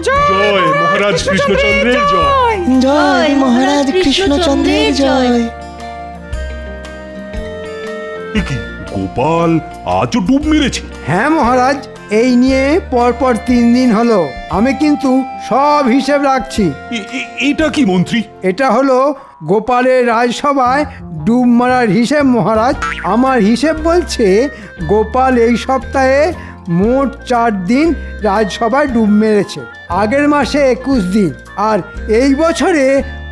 জয় মহারাজ কৃষ্ণচন্দ্রের জয়। জয় মহারাজ কৃষ্ণচন্দ্রের জয়। এ কি, গোপাল আজও ডুব মেরেছে? হ্যাঁ মহারাজ, এই নিয়ে পরপর 3 দিন হলো। আমি কিন্তু সব হিসেব রাখছি। এটা কি মন্ত্রী? এটা হলো গোপালের রাজসভায় ডুব মারার হিসেব মহারাজ। আমার হিসেব বলছে গোপাল এই সপ্তাহে মোট 4 দিন রাজসভায় ডুব মেরেছে। আগের মাসে 21 দিন, আর এই বছরে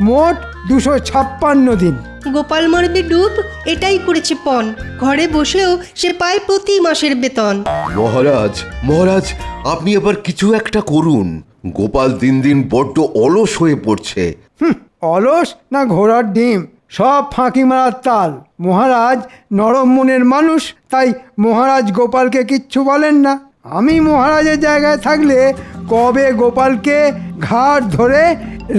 মোট 256 দিন। গোপাল মারবে ডুব, এটাই করেছে পণ। ঘরে বসেও সে পায় প্রতি মাসের বেতন। মহারাজ মহারাজ, আপনি আবার কিছু একটা করুন। গোপাল দিন দিন বড্ড অলস হয়ে পড়ছে। অলস না ঘোড়ার ডিম, সব ফাঁকি মারার তাল। মহারাজ নরম মনের মানুষ, তাই মহারাজ গোপালকে কিচ্ছু বলেন না। আমি মহারাজের জায়গায় থাকলে কবে গোপালকে ঘাট ধরে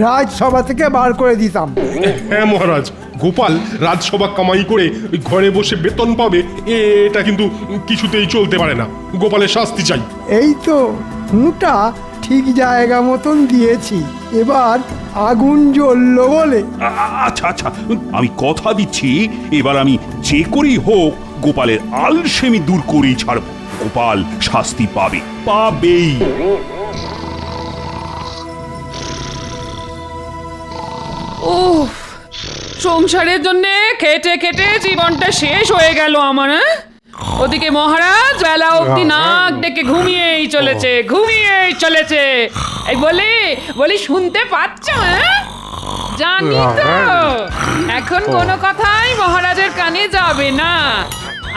রাজসভা থেকে বার করে দিতাম। হ্যাঁ মহারাজ, গোপাল রাজসভা কামাই করে ঘরে বসে বেতন পাবে, এটা কিন্তু কিছুতেই চলতে পারে না। গোপালের শাস্তি চাই। এই তো হুঁটা ঠিক জায়গা মতন দিয়েছি, এবার আগুন জ্বললো বলে। আচ্ছা আচ্ছা, আমি কথা দিচ্ছি এবার আমি যে করেই হোক গোপালের আলসেমি দূর করেই ছাড়ব। গোপাল শাস্তি পাবে, পাবেই। উফ, সংসারের জন্য খেটে খেটে জীবনটা শেষ হয়ে গেল আমার। ওদিকে মহারাজ বেলা অবধি নাক ডেকে ঘুমিয়েই চলেছে। এই বলি শুনতে পাচ্ছ? জানি তো এখন কোনো কথাই মহারাজের কানে যাবে না।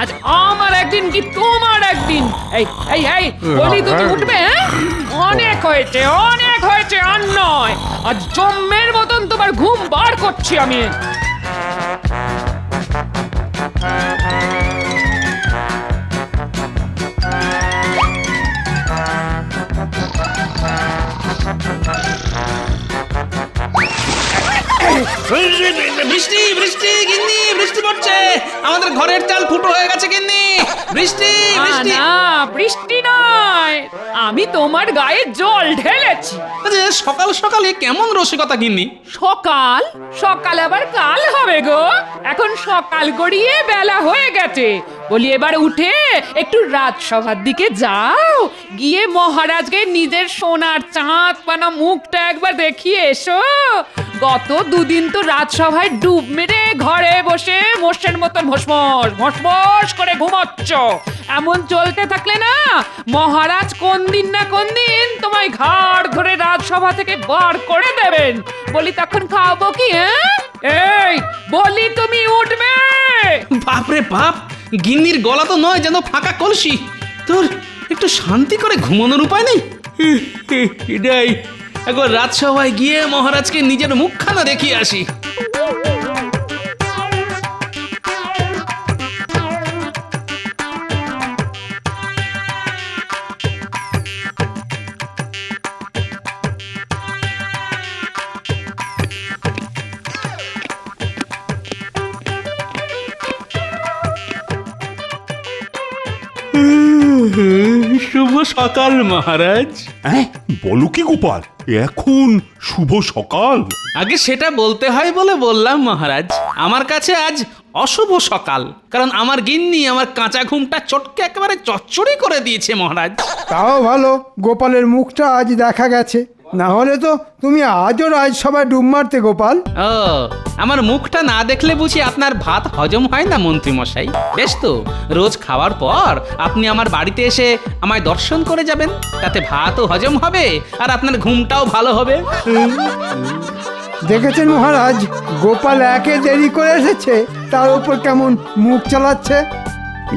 আজ আমার একদিন কি তোমার একদিন। এই বলি তুমি উঠবে? অনেক হয়েছে আর নয়। আজ জম্মের মতন তোমার ঘুম বার করছি আমি। বৃষ্টি বৃষ্টি গিন্নি, বৃষ্টি পড়ছে। আমাদের ঘরের চাল ফুটো হয়ে গেছে গিন্নি। বৃষ্টি বৃষ্টি। না, বৃষ্টি নয়, আমি তোমার গায়ে জল ঢেলেছি। সকাল সকালে কেমন রসিকতা গিন্নি। সকাল আবার কাল হবে গো। এখন সকাল গড়িয়ে বেলা হয়ে গেছে। বলি এবার উঠে একটু রাজসভার দিকে যাও, গিয়ে মহারাজকে নিজের সোনার চাঁদ পানা মুখটা একবার দেখিয়ে এসো। গত 2 দিন তো রাজসভায় ডুব মেরে ঘরে বসে মোষের মতন ভসভস করে ঘুমোচ্ছ। এমন চলতে থাকলে না মহারাজ কোন দিন না কোন দিন তোমায় ঘাড় ধরে রাজসভা থেকে বার করে দেবেন। বলি তখন খাওয়াবো কি? এই বলি তুমি উঠবে? বাপরে বাপ, গিন্নির গলা তো নয় যেন ফাঁকা কলসি। তোর একটু শান্তি করে ঘুমানোর উপায় নেই? এটাই একবার রাজসভায় গিয়ে মহারাজকে নিজের মুখখানা দেখিয়ে আসি। শুভ সকাল মহারাজ। হ্যাঁ, বলো কি গোপাল, এখন শুভ সকাল? আগে সেটা বলতে হয় বলে বললাম মহারাজ। আমার কাছে আজ অশুভ সকাল, কারণ আমার গিন্নি আমার কাঁচা ঘুমটা চটকে একেবারে চচ্চড়ি করে দিয়েছে মহারাজ। তাও ভালো, গোপালের মুখটা আজ দেখা গেছে, না হলে তো তুমি আজও রাজসভায় ডুব মারতে গোপাল। ও, আমার মুখটা না দেখলে বুঝি আপনার ভাত হজম হয় না মন্ত্রী মশাই? বেশ তো, রোজ খাওয়ার পর আপনি আমার বাড়িতে এসে আমায় দর্শন করে যাবেন, তাতে ভাতও হজম হবে আর আপনার ঘুমটাও ভালো হবে। দেখেছেন মহারাজ, গোপাল একে দেরি করে এসেছে, তার উপর কেমন মুখ চালাচ্ছে।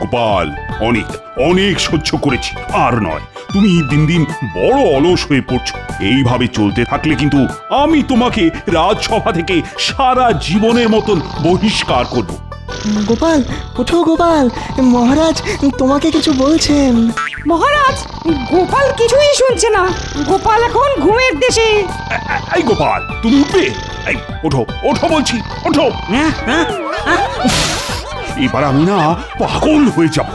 গোপাল, অনেক অনেক সহ্য করেছি, আর নয়। তুমি দিন দিন বড় অলস হয়ে পড়ছো। এইভাবে চলতে থাকলে কিন্তু আমি তোমাকে রাজসভা থেকে সারা জীবনের মতন বহিষ্কার করব। গোপাল, ওঠো গোপাল, মহারাজ তোমাকে কিছু বলছেন। মহারাজ, গোপাল কিছুই শুনছে না। গোপাল এখন ঘুমের দেশে। এই গোপাল, তুমি উঠবে? এই ওঠো, ওঠো বলছি, ওঠো। এবার আমি না পাগল হয়ে যাব।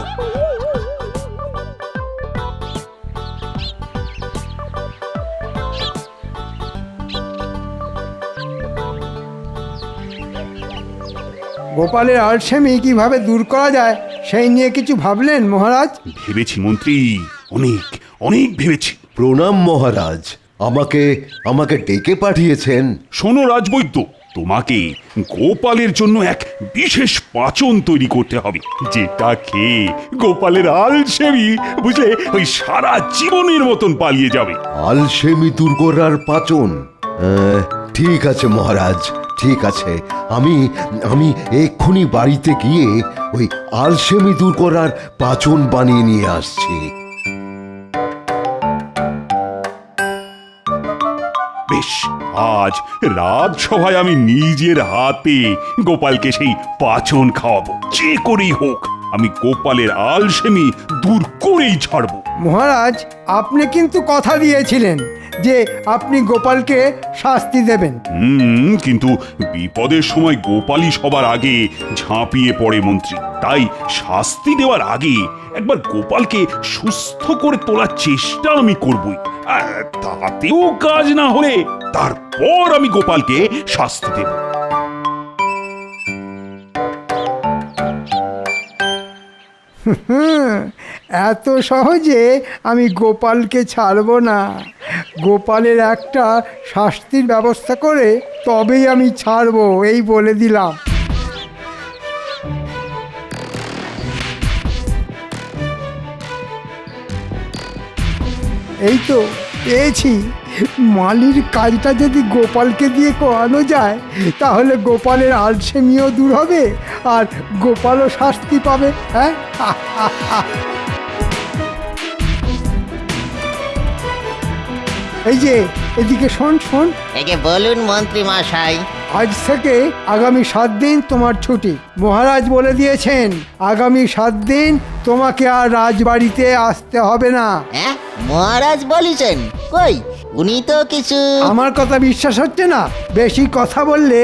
গোপালের আলসেমি কিভাবে দূর করা যায় সেই নিয়ে কিছু ভাবলেন মহারাজ? ভেবেছি মন্ত্রী, অনেক অনেক ভেবেছি। প্রণাম মহারাজ, আমাকে আমাকে ডেকে পাঠিয়েছেন? শোনো রাজবৈদ্য, তোমাকে গোপালের জন্য এক বিশেষ পাচন তৈরি করতে হবে, যেটা খেয়ে গোপালের আলসেমি বুঝলে ওই সারা জীবনের মতন পালিয়ে যাবে। আলসেমি দূর করার পাচন? ঠিক আছে মহারাজ, ঠিক আছে। আমি আমি এক্ষুনি বাড়িতে গিয়ে ওই আলসেমি দূর করার পাচন বানিয়ে নিয়ে আসছি। বেশ, আজ রাজসভায় আমি নিজের হাতে গোপালকে সেই পাচন খাওয়াবো, যে করেই হোক আমি গোপালের আলসেমি দূর করেই ছাড়বো। মহারাজ, আপনি কিন্তু কথা দিয়েছিলেন যে আপনি গোপালকে শাস্তি দেবেন। কিন্তু বিপদের সময় গোপালই সবার আগে ঝাঁপিয়ে পড়ে মন্ত্রী, তাই শাস্তি দেওয়ার আগে একবার গোপালকে সুস্থ করে তোলার চেষ্টা আমি করবই। আর তাতেও কাজ না হলে তারপর আমি গোপালকে শাস্তি দেব। এত সহজে আমি গোপালকে ছাড়ব না। গোপালের একটা শাস্তির ব্যবস্থা করে তবেই আমি ছাড়ব, এই বলে দিলাম। এই তো পেয়েছি। মালির কাজটা যদি গোপালকে দিয়ে করানো যায় তাহলে গোপালের আলসেমিও দূর হবে আর গোপালও শাস্তি পাবে। হ্যাঁ, এই যে এদিকে শোন শোন, একে বলুন মন্ত্রী মশাই। আজ থেকে আগামী 7 দিন তোমার ছুটি। মহারাজ বলে দিয়েছেন আগামী 7 দিন তোমাকে আর রাজবাড়িতে আসতে হবে না। হ্যাঁ, মহারাজ বলেছেন? কই, উনি তো কিছু। আমার কথা বিশ্বাস হচ্ছে না? বেশি কথা বললে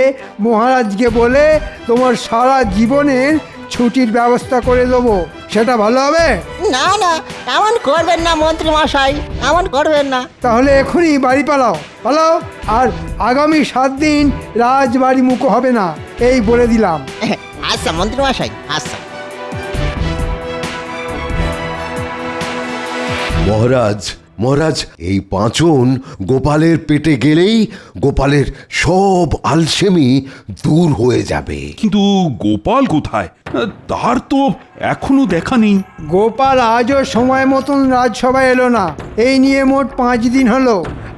মহারাজকে বলে তোমার সারা জীবনের ছুটির ব্যবস্থা করে দেবো, সেটা ভালো হবে? না না, এমন করবেন না মন্ত্রী মশাই, এমন করবেন না। তাহলে এখনই বাড়ি পালাও, পালাও। আর আগামী 7 দিন রাজবাড়ি মুখো হবে না, এই বলে দিলাম। আচ্ছা মন্ত্রী মশাই, আচ্ছা। মহারাজ, মহারাজ, এই পাঁচন গোপালের পেটে গেলেই গোপালের সব আলসেমি দূর হয়ে যাবে। কিন্তু গোপাল কোথায়? তার তো এখনো দেখা নেই। গোপাল আজও সময় মতন রাজসভায় এলো না। এই নিয়ে মোট 5 দিন হলো।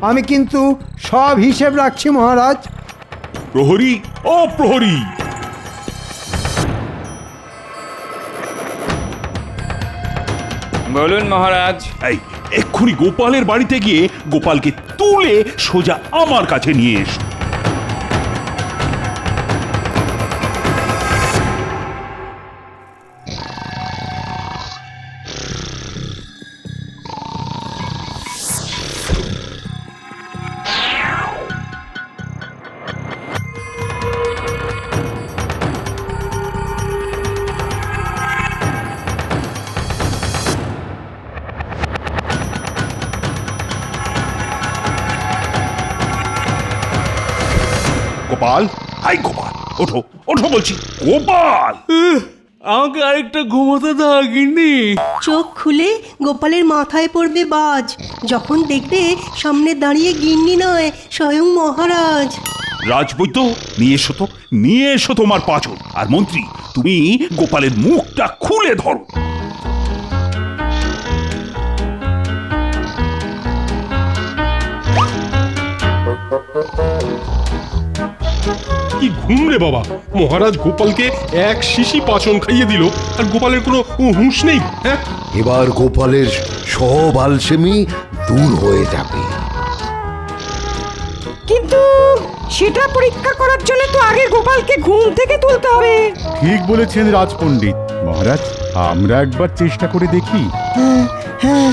আমি কিন্তু সব হিসেব রাখছি মহারাজ। প্রহরী, ও প্রহরী! বলুন মহারাজ। এই এক্ষুনি গোপালের বাড়িতে গিয়ে গোপালকে তুলে সোজা আমার কাছে নিয়ে এসো। গোপাল, হাই গোপাল, ওঠো ওঠো বলছি, গোপাল! আমাকে আরেকটা ঘুমোতে দাও গিন্নি। চোখ খুলে গোপালের মাথায় পড়বে বাজ, যখন দেখবে সামনে দাঁড়িয়ে গিন্নি নয়, স্বয়ং মহারাজ। রাজবৈদ্য, নিয়ে এসো তো, নিয়ে এসো তোমার পাচন। আর মন্ত্রী, তুমি গোপালের মুখটা খুলে ধরো। কি ঘুম রে বাবা! মহারাজ গোপালকে এক শিশি পাচন খাইয়ে দিল আর গোপালের কোনো হুঁশ নেই। হ্যাঁ, এবার গোপালের সব আলসেমি দূর হয়ে যাবে। কিন্তু সেটা পরীক্ষা করার জন্য তো আগে গোপালকে ঘুম থেকে তুলতে হবে। ঠিক বলেছেন রাজপণ্ডিত। মহারাজ, আমরা একবার চেষ্টা করে দেখি। হ্যাঁ হ্যাঁ,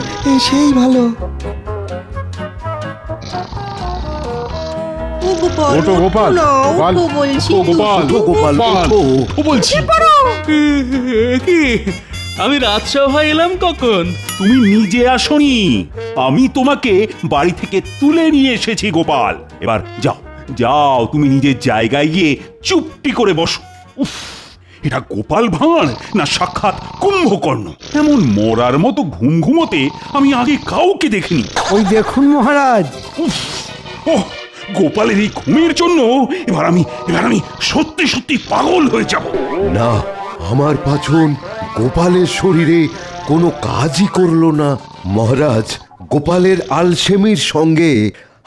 সেই ভালো। গোপাল, ওঠো গোপাল, না, গোপাল, ওঠো বলছি। ও গোপাল, ওঠো গোপাল, ওঠো। ও বলছি। কি, আমি রাজসভায় এলাম কখন? তুমি নিজে আসনি, আমি তোমাকে বাড়ি থেকে তুলে নিয়ে এসেছি গোপাল। এবার যাও যাও, তুমি নিজের জায়গায় গিয়ে চুপটি করে বসো। উফ, এটা গোপাল ভাঁড় না সাক্ষাৎ কুম্ভকর্ণ? এমন মরার মতো ঘুম ঘুমোতে আমি আগে কাউকে দেখিনি। ওই দেখুন মহারাজ। ওহ, গোপালের এই ঘুমের জন্য এবার আমি সত্যি সত্যি পাগল হয়ে যাব। না, আমার পাচন গোপালের শরীরে কোনো কাজই করলো না। মহারাজ, গোপালের আলসেমির সঙ্গে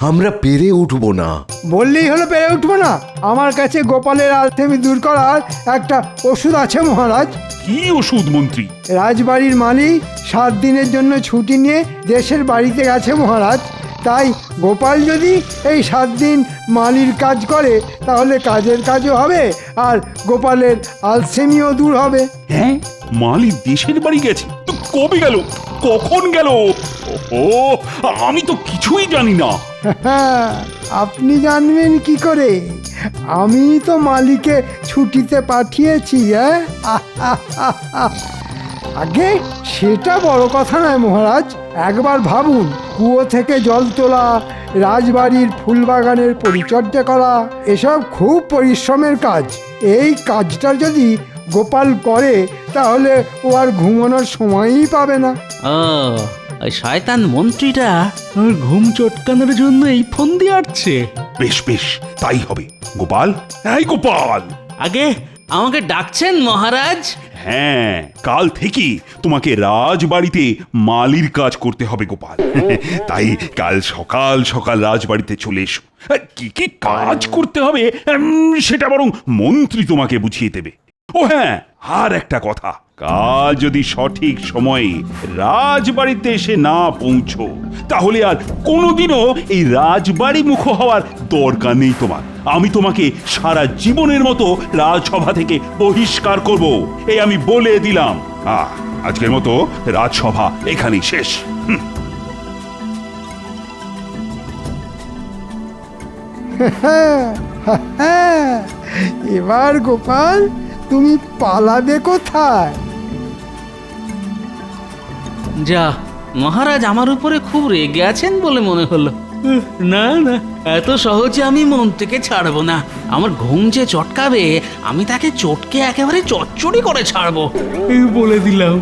আমরা পেরে উঠব না। বললেই হলো পেরে উঠবো না? আমার কাছে গোপালের আলসেমি দূর করার একটা ওষুধ আছে মহারাজ। কি ওষুধ মন্ত্রী? রাজবাড়ির মালিক 7 দিনের জন্য ছুটি নিয়ে দেশের বাড়িতে গেছে মহারাজ। তাই গোপাল যদি এই 7 দিন মালির কাজ করে তাহলে কাজের কাজও হবে আর গোপালের আলসেমিও দূর হবে। হ্যাঁ, মালি দেশের বাড়ি গেছে? তো কবে গেল, কখন গেল? ও, আমি তো কিছুই জানি না। আপনি জানবেন কি করে? আমি তো মালিকে ছুটিতে পাঠিয়েছি। আগে সেটা বড় কথা নয় মহারাজ। একবার ভাবুন, কুয়ো থেকে জল তোলা, রাজবাড়ির ফুলবাগানের পরিচর্যা করা, এসব খুব পরিশ্রমের কাজ। এই কাজটা যদি গোপাল করে তাহলে ও আর ঘুমানোর সময়ই পাবে না। ও, ওই শয়তান মন্ত্রীটা ওর ঘুম চটকানোর জন্য এই ফোন দিয়ে আসছে। বেশ বেশ, তাই হবে। গোপাল, এই গোপাল! আগে আমাকে ডাকছেন মহারাজ? হ্যাঁ, কাল থেকে তোমাকে রাজবাড়িতে মালির কাজ করতে হবে গোপাল। তাই কাল সকাল সকাল রাজবাড়িতে চলে এসো। কি কি কাজ করতে হবে সেটা বরং মন্ত্রী তোমাকে বুঝিয়ে দেবে। ও হ্যাঁ, আর একটা কথা, কাল যদি সঠিক সময়ে রাজবাড়িতে এসে না পৌঁছো তাহলে আর কোনোদিনও এই রাজবাড়ি মুখ হওয়ার দরকার নেই তোমার। আমি তোমাকে সারা জীবনের মতো রাজসভা থেকে বহিষ্কার করব, এই আমি বলে দিলাম। আজকের মতো রাজসভা এখানেই শেষ। এবার গোপাল তুমি পালাবে কোথায়? যা, মহারাজ আমার উপরে খুব রেগে আছেন বলে মনে হলো। না না, এত সহজে আমি মন্ত্রীকে ছাড়বো না। আমার ঘুম যে চটকাবে, আমি তাকে চটকে একেবারে চচ্চড়ি করে ছাড়বো, বলে দিলাম।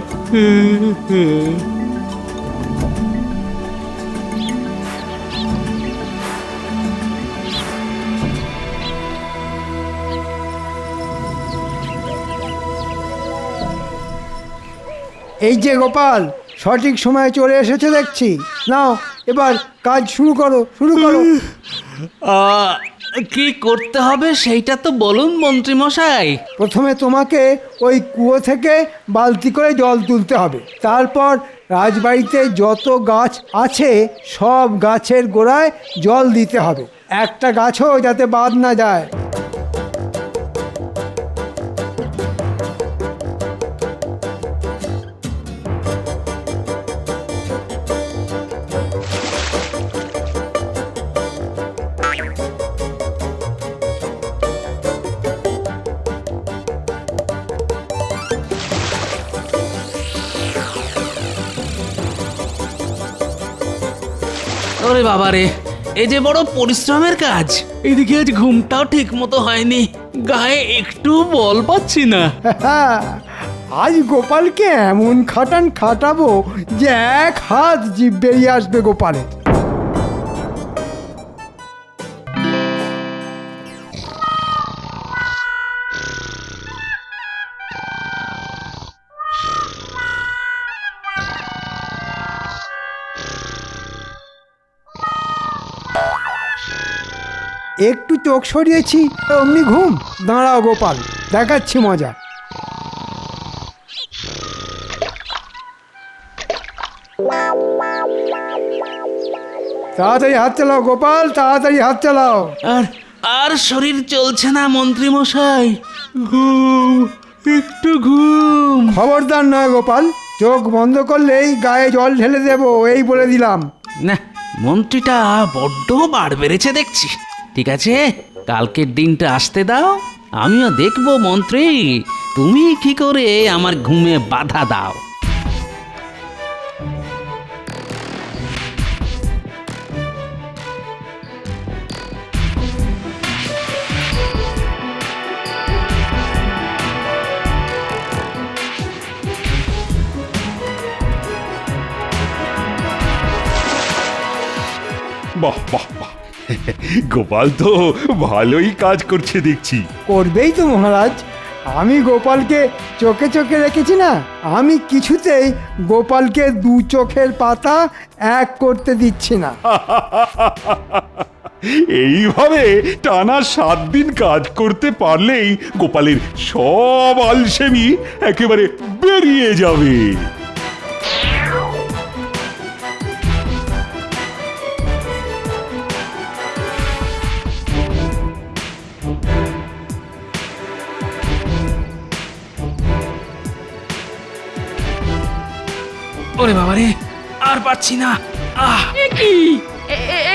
এই যে গোপাল, সঠিক সময়ে চলে এসেছে দেখছি। নাও এবার কাজ শুরু করো। কি করতে হবে সেইটা তো বলুন মন্ত্রী মশাই। প্রথমে তোমাকে ওই কুয়ো থেকে বালতি করে জল তুলতে হবে। তারপর রাজবাড়িতে যত গাছ আছে সব গাছের গোড়ায় জল দিতে হবে, একটা গাছও যাতে বাদ না যায়। ওরে বাবারে, এই যে বড় পরিশ্রমের কাজ। এদিকে আজ ঘুমটাও ঠিক মতো হয়নি, গায়ে একটু বল পাচ্ছি না। আজ গোপালকে এমন খাটাবো যে 1 হাত জিভ বেরিয়ে আসবে গোপালের। একটু চোখ সরিয়েছি অমনি ঘুম। দাঁড়াও গোপাল, দেখাচ্ছি মজা। তাড়াতাড়ি হাত চালাও গোপাল, তাড়াতাড়ি হাত চালাও। আর শরীর চলছে না মন্ত্রী মশাই, ঘুম, একটু ঘুম। খবরদার নয় গোপাল, চোখ বন্ধ করলেই গায়ে জল ঢেলে দেবো, এই বলে দিলাম। না, মন্ত্রীটা বড্ড বার বেড়েছে দেখছি। ঠিক আছে, কালকের দিনটা আসতে দাও, আমিও দেখবো মন্ত্রী তুমি কি করে আমার ঘুমে বাধা দাও। বাহ বাহ বাহ গোপাল তো ভালোই কাজ করছে দেখছি। করবেই তো মহারাজ, আমি গোপালকে চোখে চোখে রেখেছি না, আমি কিছুতেই গোপালকে দু চোখের পাতা এক করতে দিচ্ছি না। এইভাবে টানা 7 দিন কাজ করতে পারলেই গোপালের সব আলসেমি একেবারে বেরিয়ে যাবে। ওরে বাবারে, আর পারছি না। এ কি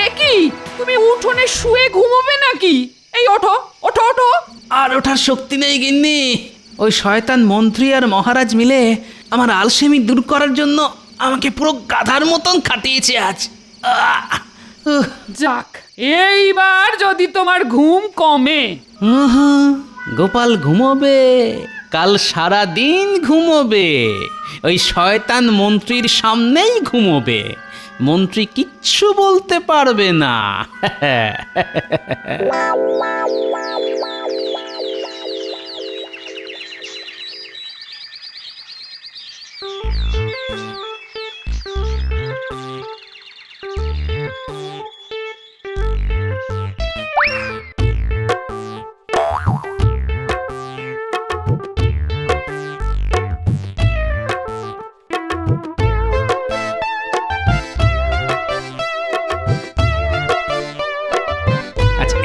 এ কি তুমি উঠোনে শুয়ে ঘুমোবে নাকি? এই ওঠো ওঠো ওঠো। আর ওঠার শক্তি নেই গিন্নি। ওই শয়তান মন্ত্রী আর মহারাজ মিলে আমার আলসেমি দূর করার জন্য আমাকে পুরো গাধার মতন খাটিয়েছে আজ। যাক, এইবার যদি তোমার ঘুম কমে। গোপাল ঘুমোবে, কাল সারা দিন ঘুমোবে, ওই শয়তান মন্ত্রীর সামনেই ঘুমোবে, মন্ত্রী কিচ্ছু বলতে পারবে না।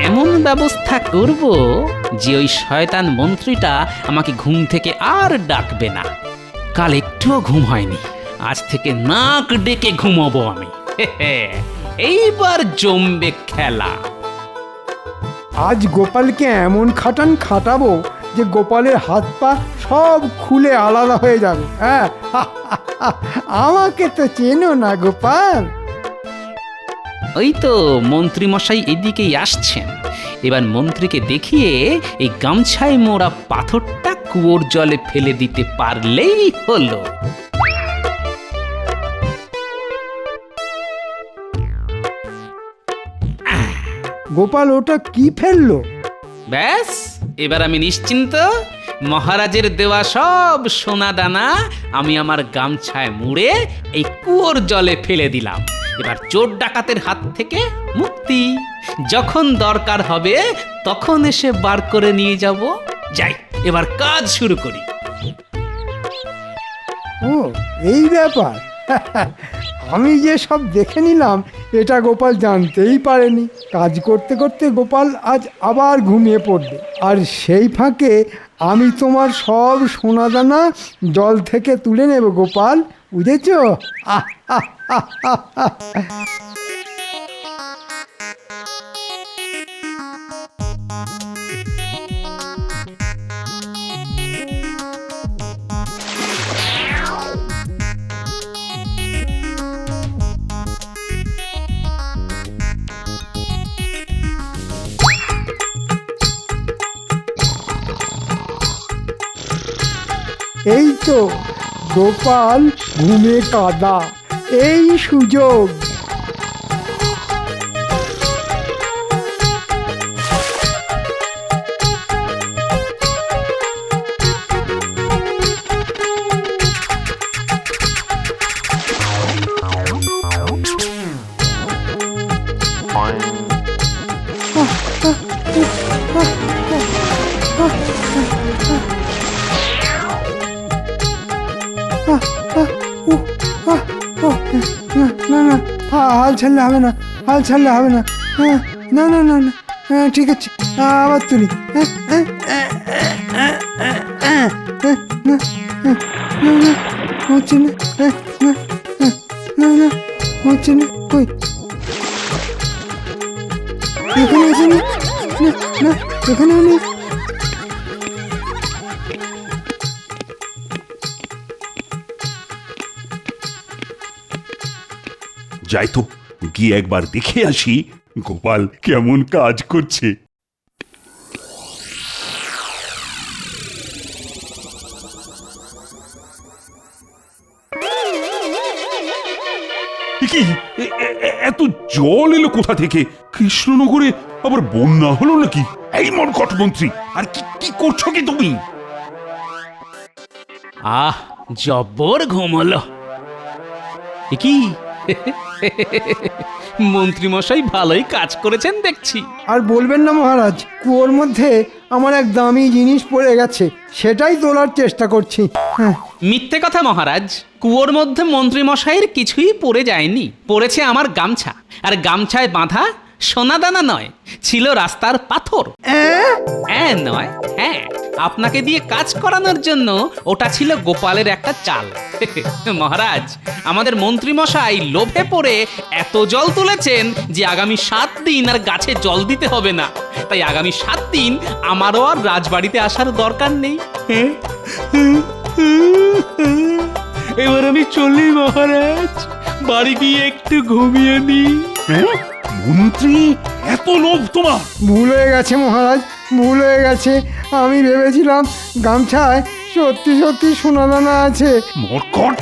এমন ব্যবস্থা করব যে ওই শয়তান মন্ত্রীটা আমাকে ঘুম থেকে আর ডাকবে না। কাল একটুও ঘুম হয়নি, আজ থেকে নাক ডেকে ঘুমাবো আমি। এইবার জমবে খেলা। আজ গোপালকে এমন খাটাবো যে গোপালের হাত পা সব খুলে আলাদা হয়ে যাবে। হ্যাঁ, আমাকে তো চেনো না গোপাল। ওই তো মন্ত্রী মশাই এদিকেই আসছেন। এবার মন্ত্রীকে দেখিয়ে এই গামছায় মোড়া পাথরটা কুয়োর জলে ফেলে দিতে পারলেই হলো। গোপাল ওটা কি ফেললো? ব্যাস, এবার আমি নিশ্চিন্ত। মহারাজের দেওয়া সব সোনা দানা আমি আমার গামছায় মুড়ে এই কুয়োর জলে ফেলে দিলাম। এবার চোর ডাকাতের হাত থেকে মুক্তি। যখন দরকার হবে তখন এসে বার করে নিয়ে যাব। যাই, এবার কাজ শুরু করি। ও, এই ব্যাপার। আমি যে সব দেখে নিলাম এটা গোপাল জানতেই পারেনি। কাজ করতে করতে গোপাল আজ আবার ঘুমিয়ে পড়বে, আর সেই ফাঁকে আমি তোমার সব সোনাদানা জল থেকে তুলে নেব গোপাল, বুঝেছ? এই তো গোপাল ঘুমে কাদা, এই সুযোগ। না না, হাল ছাড়লে হবে না, হাল ছাড়লে হবে না। না না না না, ঠিক আছে, আবার তুলি। হচ্ছে না, না না, হচ্ছে না। ওই এখানে আছে না, না এখানেও নেই। যাই তো, গিয়ে একবার দেখে আসি গোপাল কেমন কাজ করছে। কি এত জল এলো কোথা থেকে? কৃষ্ণনগরে আবার বন্যা হলো নাকি? এই মরকট মন্ত্রী, আর কি কি করছো কি তুমি? আহ জব্বর ঘুম হলো। এ কি মন্ত্রীমশাই ভালোই কাজ করেছেন দেখছি। আর বলবেন না মহারাজ, কুয়োর মধ্যে আমার এক দামি জিনিস পড়ে গেছে, সেটাই তোলার চেষ্টা করছি। হ্যাঁ, মিথ্যে কথা মহারাজ, কুয়োর মধ্যে মন্ত্রীমশাইয়ের কিছুই পড়ে যায়নি। পড়েছে আমার গামছা, আর গামছায় বাঁধা সোনাদানা নয়, ছিল রাস্তার পাথর। নয়, হ্যাঁ, আপনাকে দিয়ে কাজ করানোর জন্য ওটা ছিল গোপালের একটা চাল। মহারাজ, আমাদের মন্ত্রীমশাই লোভে পড়ে এত জল তুলেছেন যে আগামী 7 দিন আর গাছে জল দিতে হবে না। তাই আগামী 7 দিন আমারও আর রাজবাড়িতে আসার দরকার নেই। এবার আমি চলি মহারাজ, বাড়ি গিয়ে একটু ঘুমিয়ে নি। মন্ত্রী, এত লোভ তোমার? ভুল হয়ে গেছে মহারাজ, ভুল হয়ে গেছে। আমি ভেবেছিলাম গামছায় সত্যি সত্যি সোনাদানা আছে। মরকট,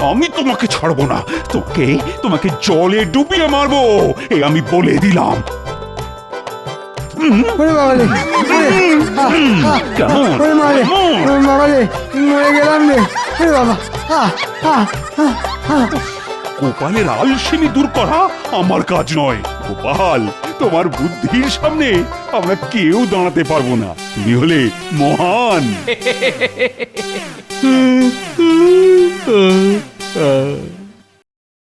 আমি তোমাকে ছাড়বো না। তোমাকে জলে ডুবিয়ে মারবো, এই আমি বলে দিলাম। ওরে বাবারে, ওরে মারে, বাবারে, মরে গেলাম রে। ওরে বাবা, গোপালের আলসেমি দূর করা আমার কাজ নয়। গোপাল, তোমার বুদ্ধির সামনে আমরা কেউ দাঁড়াতে পারবো না। তুমি হলে মহান।